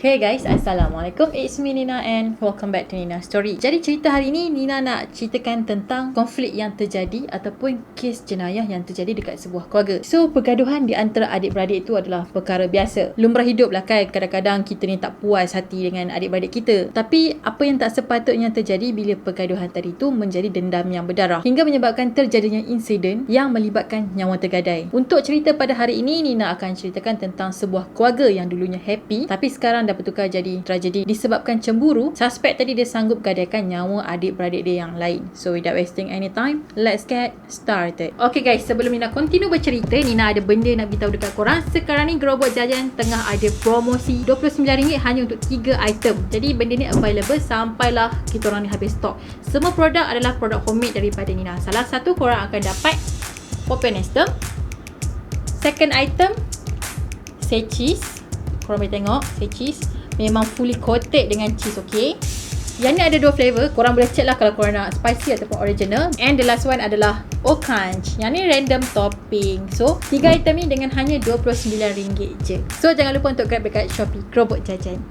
Okay guys, Assalamualaikum. It's me Nina and welcome back to Nina Story. Jadi cerita hari ni Nina nak ceritakan tentang konflik yang terjadi ataupun kes jenayah yang terjadi dekat sebuah keluarga. So pergaduhan di antara adik-beradik itu adalah perkara biasa. Lumrah hidup lah kan, kadang-kadang kita ni tak puas hati dengan adik-beradik kita. Tapi apa yang tak sepatutnya terjadi bila pergaduhan tadi tu menjadi dendam yang berdarah hingga menyebabkan terjadinya insiden yang melibatkan nyawa tergadai. Untuk cerita pada hari ini, Nina akan ceritakan tentang sebuah keluarga yang dulunya happy tapi sekarang dah bertukar jadi tragedi disebabkan cemburu. Suspek tadi dia sanggup gadaikan nyawa adik-beradik dia yang lain. So without wasting any time, let's get started. Okay guys, sebelum Nina continue bercerita, Nina ada benda nak beritahu dekat korang. Sekarang ni gerobak jajan tengah ada promosi RM29 hanya untuk 3 item. Jadi benda ni available sampailah kita orang ni habis stok. Semua produk adalah produk homemade daripada Nina. Salah satu korang akan dapat Poppy Nestum. Second item, say cheese. Korang boleh tengok, say cheese memang fully coated dengan cheese, okay. Yang ni ada 2 flavor. Korang boleh check lah kalau korang nak spicy ataupun original. And the last one adalah Oat Crunch. Yang ni random topping. So 3 item ni dengan hanya RM29 je. So jangan lupa untuk grab dekat Shopee Gerobak Jajan.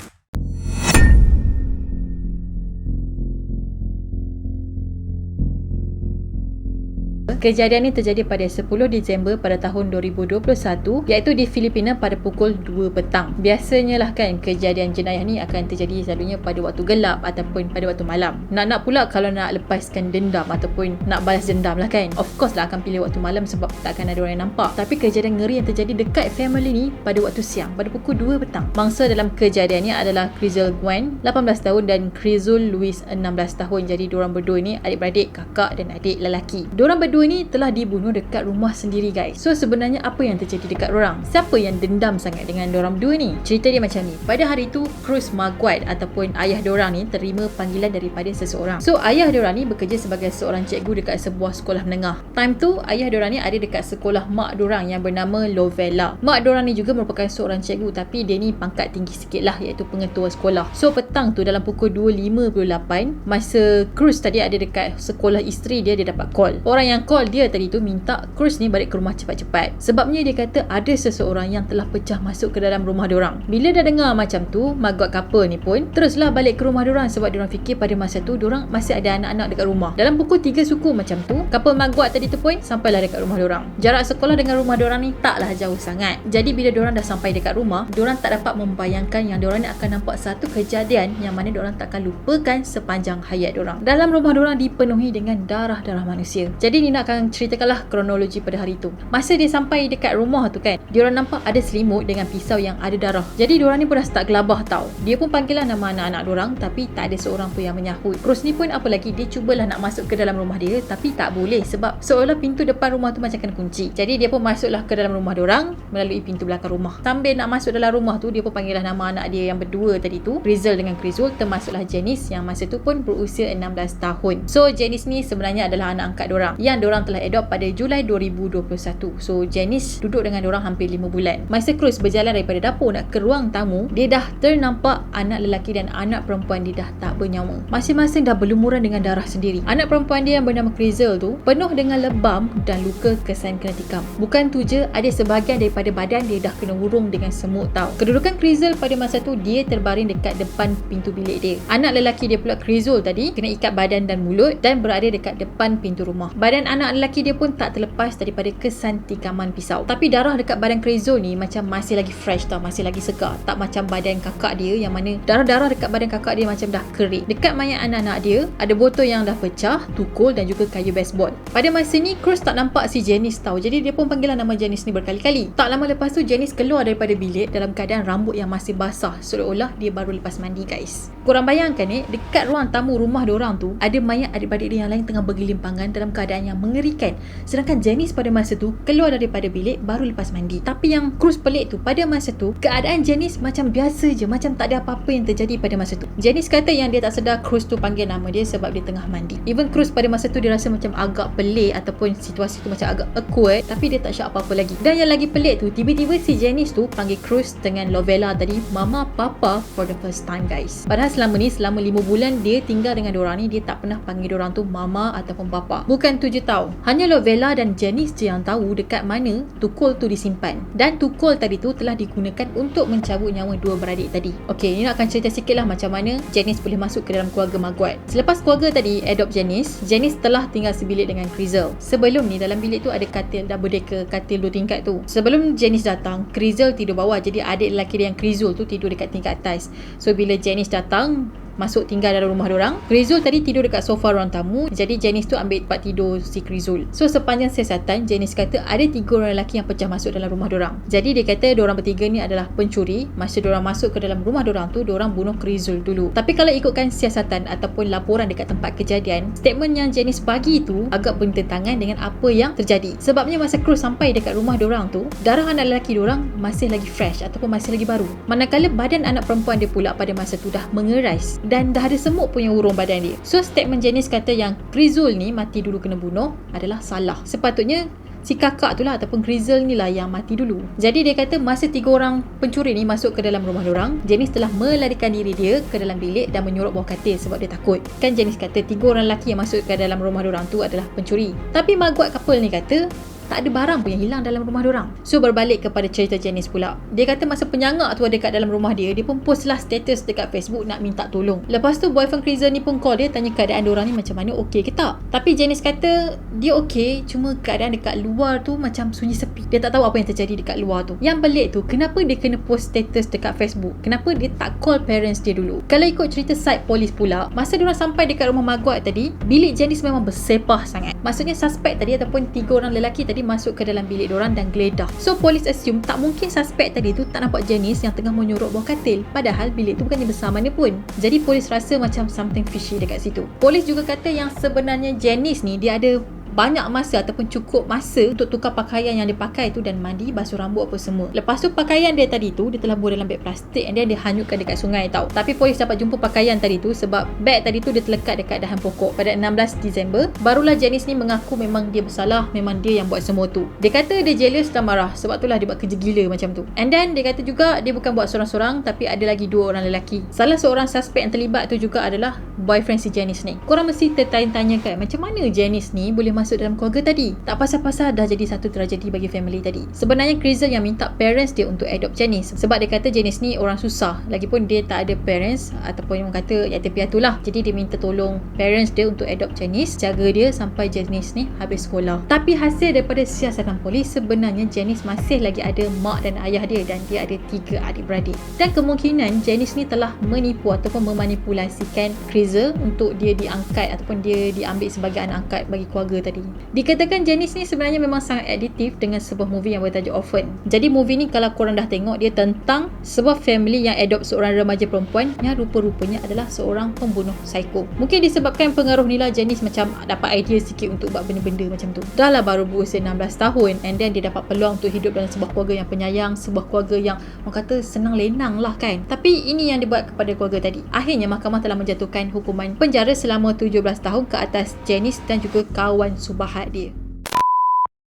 Kejadian ini terjadi pada 10 Disember pada tahun 2021, iaitu di Filipina pada pukul 2 petang. Biasanya lah kan kejadian jenayah ni akan terjadi selalunya pada waktu gelap ataupun pada waktu malam. Nak pula kalau nak lepaskan dendam ataupun nak balas dendam lah kan, of course lah akan pilih waktu malam sebab tak akan ada orang yang nampak. Tapi kejadian ngeri yang terjadi dekat family ni pada waktu siang, pada pukul 2 petang. Mangsa dalam kejadian ni adalah Crizelle Gwen 18 tahun dan Crizul Luis 16 tahun. Jadi diorang berdua ni adik-beradik, kakak dan adik lelaki. Diorang berdua ni telah dibunuh dekat rumah sendiri guys. So sebenarnya apa yang terjadi dekat dorang? Siapa yang dendam sangat dengan dorang berdua ni? Cerita dia macam ni. Pada hari tu Cruz Maguad ataupun ayah dorang ni terima panggilan daripada seseorang. So ayah dorang ni bekerja sebagai seorang cikgu dekat sebuah sekolah menengah. Time tu ayah dorang ni ada dekat sekolah mak dorang yang bernama Lovella. Mak dorang ni juga merupakan seorang cikgu tapi dia ni pangkat tinggi sikit lah, iaitu pengetua sekolah. So petang tu dalam pukul 2.58 masa Cruz tadi ada dekat sekolah isteri dia dapat call. Orang yang call dia tadi tu minta Cruz ni balik ke rumah cepat-cepat. Sebabnya dia kata ada seseorang yang telah pecah masuk ke dalam rumah dorang. Bila dah dengar macam tu, Maguad couple ni pun teruslah balik ke rumah dorang sebab dorang fikir pada masa tu dorang masih ada anak-anak dekat rumah. Dalam pukul 3 suku macam tu, couple Maguad tadi tu pun sampailah dekat rumah dorang. Jarak sekolah dengan rumah dorang ni taklah jauh sangat. Jadi bila dorang dah sampai dekat rumah, dorang tak dapat membayangkan yang dorang ni akan nampak satu kejadian yang mana dorang takkan lupakan sepanjang hayat dorang. Dalam rumah dorang dipenuhi dengan darah-darah manusia. Jadi ni nak akan ceritakanlah kronologi pada hari tu. Masa dia sampai dekat rumah tu kan, diorang nampak ada selimut dengan pisau yang ada darah. Jadi diorang ni pun dah start gelabah tau. Dia pun panggilah nama anak-anak dorang tapi tak ada seorang pun yang menyahut. Cruz ni pun apa lagi, dia cubalah nak masuk ke dalam rumah dia tapi tak boleh sebab seolah pintu depan rumah tu macam kena kunci. Jadi dia pun masuklah ke dalam rumah dorang melalui pintu belakang rumah. Sambil nak masuk dalam rumah tu, dia pun panggilah nama anak dia yang berdua tadi tu, Crizelle dengan Crizul, termasuklah Janice yang masa tu pun berusia 16 tahun. So Janice ni sebenarnya adalah anak angkat dorang yang dorang telah adopt pada Julai 2021. So Janice duduk dengan dorang hampir 5 bulan. Masa Cruz berjalan daripada dapur nak ke ruang tamu, dia dah ternampak anak lelaki dan anak perempuan dia dah tak bernyawa. Masing-masing dah berlumuran dengan darah sendiri. Anak perempuan dia yang bernama Crizelle tu penuh dengan lebam dan luka kesan kena tikam. Bukan tu je, ada sebahagian daripada badan dia dah kena urung dengan semut tau. Kedudukan Crizelle pada masa tu, dia terbaring dekat depan pintu bilik dia. Anak lelaki dia pula Crizul tadi kena ikat badan dan mulut dan berada dekat depan pintu rumah. Badan anak lelaki dia pun tak terlepas daripada kesan tikaman pisau. Tapi darah dekat badan Crizul ni macam masih lagi fresh tau, masih lagi segar. Tak macam badan kakak dia yang mana darah-darah dekat badan kakak dia macam dah kering. Dekat mayat anak-anak dia ada botol yang dah pecah, tukul dan juga kayu baseball. Pada masa ni Cruz tak nampak si Janice tau. Jadi dia pun panggilah nama Janice ni berkali-kali. Tak lama lepas tu Janice keluar daripada bilik dalam keadaan rambut yang masih basah, seolah-olah dia baru lepas mandi guys. Korang bayangkan dekat ruang tamu rumah diorang tu ada mayat adik-beradik dia yang lain tengah bergelimpangan dalam keadaan yang mengerikan. Sedangkan Janice pada masa tu keluar daripada bilik baru lepas mandi. Tapi yang Cruz pelik tu, pada masa tu keadaan Janice macam biasa je, macam tak ada apa-apa yang terjadi pada masa tu. Janice kata yang dia tak sedar Cruz tu panggil nama dia sebab dia tengah mandi. Even Cruz pada masa tu dia rasa macam agak pelik ataupun situasi tu macam agak awkward, tapi dia tak syak apa-apa lagi. Dan yang lagi pelik tu, tiba-tiba si Janice tu panggil Cruz dengan Lovella tadi mama papa for the first time guys. Padahal selama ni, selama 5 bulan dia tinggal dengan dorang ni, dia tak pernah panggil dorang tu mama ataupun papa. Bukan tu je tau, tahu. Hanya Lovella dan Janice je yang tahu dekat mana tukul tu disimpan. Dan tukul tadi tu telah digunakan untuk mencabut nyawa dua beradik tadi. Okey, ini nak akan cerita sikit lah macam mana Janice boleh masuk ke dalam keluarga Margot. Selepas keluarga tadi adopt Janice telah tinggal sebilik dengan Crizel. Sebelum ni dalam bilik tu ada katil double decker, katil 2 tingkat tu. Sebelum Janice datang, Crizel tidur bawah. Jadi adik lelaki dia yang Crizel tu tidur dekat tingkat atas. So bila Janice datang, masuk tinggal dalam rumah dorang, Crizel tadi tidur dekat sofa ruang tamu. Jadi Janice tu ambil tempat tidur si Crizel. So sepanjang siasatan, Janice kata ada 3 orang lelaki yang pecah masuk dalam rumah dorang. Jadi dia kata diorang bertiga ni adalah pencuri. Masa diorang masuk ke dalam rumah dorang tu, diorang bunuh Crizel dulu. Tapi kalau ikutkan siasatan ataupun laporan dekat tempat kejadian, statement yang Janice bagi tu agak bertentangan dengan apa yang terjadi. Sebabnya masa kru sampai dekat rumah dorang tu, darah anak lelaki dorang masih lagi fresh ataupun masih lagi baru. Manakala badan anak perempuan dia pula pada masa tu dah mengeras dan dah ada semut punya urung badan dia. So statement Janice kata yang Crizel ni mati dulu kena bunuh adalah salah. Sepatutnya si kakak tu lah ataupun Crizel ni lah yang mati dulu. Jadi dia kata masa 3 orang pencuri ni masuk ke dalam rumah dorang, Janice telah melarikan diri dia ke dalam bilik dan menyorok bawah katil sebab dia takut. Kan Janice kata 3 orang lelaki yang masuk ke dalam rumah dorang tu adalah pencuri. Tapi Margot couple ni kata tak ada barang pun yang hilang dalam rumah dorang. So berbalik kepada cerita Janice pula. Dia kata masa penyangak tu ada kat dalam rumah dia pun post lah status dekat Facebook nak minta tolong. Lepas tu boyfriend Crizel ni pun call dia, tanya keadaan dorang ni macam mana, okey ke tak. Tapi Janice kata dia okey, cuma keadaan dekat luar tu macam sunyi sepi. Dia tak tahu apa yang terjadi dekat luar tu. Yang pelik tu, kenapa dia kena post status dekat Facebook? Kenapa dia tak call parents dia dulu? Kalau ikut cerita side polis pula, masa dorang sampai dekat rumah Margot tadi, bilik Janice memang bersepah sangat. Maksudnya suspek tadi ataupun 3 orang lelaki tadi masuk ke dalam bilik dorang dan geledah. So polis assume tak mungkin suspek tadi tu tak nampak Janice yang tengah menyorok bawah katil. Padahal bilik tu bukannya besar mana pun. Jadi polis rasa macam something fishy dekat situ. Polis juga kata yang sebenarnya Janice ni dia ada banyak masa ataupun cukup masa untuk tukar pakaian yang dia pakai tu dan mandi, basuh rambut apa semua. Lepas tu pakaian dia tadi tu dia telah buang dalam beg plastik dan dia hanyutkan dekat sungai tau. Tapi polis dapat jumpa pakaian tadi tu sebab beg tadi tu dia terlekat dekat dahan pokok. Pada 16 Disember, barulah Janice ni mengaku memang dia bersalah, memang dia yang buat semua tu. Dia kata dia jealous dan marah sebab itulah dia buat kerja gila macam tu. And then dia kata juga dia bukan buat seorang-seorang tapi ada lagi 2 orang lelaki. Salah seorang suspek yang terlibat tu juga adalah boyfriend si Janice ni. Korang mesti tertanya-tanya kan macam mana Janice ni boleh masuk dalam keluarga tadi. Tak pasal-pasal dah jadi satu tragedi bagi family tadi. Sebenarnya Crizel yang minta parents dia untuk adopt Janice sebab dia kata Janice ni orang susah. Lagipun dia tak ada parents ataupun orang kata yatim piatu lah. Jadi dia minta tolong parents dia untuk adopt Janice, jaga dia sampai Janice ni habis sekolah. Tapi hasil daripada siasatan polis, sebenarnya Janice masih lagi ada mak dan ayah dia dan dia ada 3 adik-beradik. Dan kemungkinan Janice ni telah menipu ataupun memanipulasikan Crizel untuk dia diangkat ataupun dia diambil sebagai anak angkat bagi keluarga tadi. Dikatakan Janice ni sebenarnya memang sangat adiktif dengan sebuah movie yang bertajuk Orphan. Jadi movie ni kalau korang dah tengok, dia tentang sebuah family yang adopt seorang remaja perempuan yang rupa-rupanya adalah seorang pembunuh psycho. Mungkin disebabkan pengaruh ni lah Janice macam dapat idea sikit untuk buat benda-benda macam tu. Dah lah baru berusia 16 tahun and then dia dapat peluang untuk hidup dalam sebuah keluarga yang penyayang, sebuah keluarga yang orang kata senang lenang lah kan. Tapi ini yang dia buat kepada keluarga tadi. Akhirnya mahkamah telah menjatuhkan hukuman penjara selama 17 tahun ke atas Janice dan juga kawan subahat dia.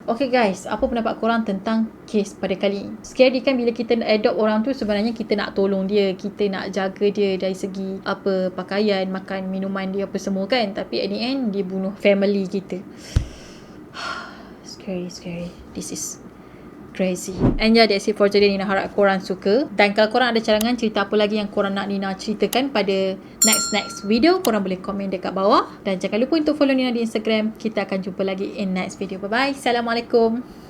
Okay guys, apa pendapat korang tentang kes pada kali ini? Scary kan bila kita adopt orang tu, sebenarnya kita nak tolong dia, kita nak jaga dia dari segi apa, pakaian, makan, minuman dia apa semua kan. Tapi at the end, dia bunuh family kita. Scary. This is crazy. And yeah, that's it for today. Nina harap korang suka. Dan kalau korang ada cadangan cerita apa lagi yang korang nak Nina ceritakan pada next video, korang boleh komen dekat bawah. Dan jangan lupa untuk follow Nina di Instagram. Kita akan jumpa lagi in next video. Bye bye. Assalamualaikum.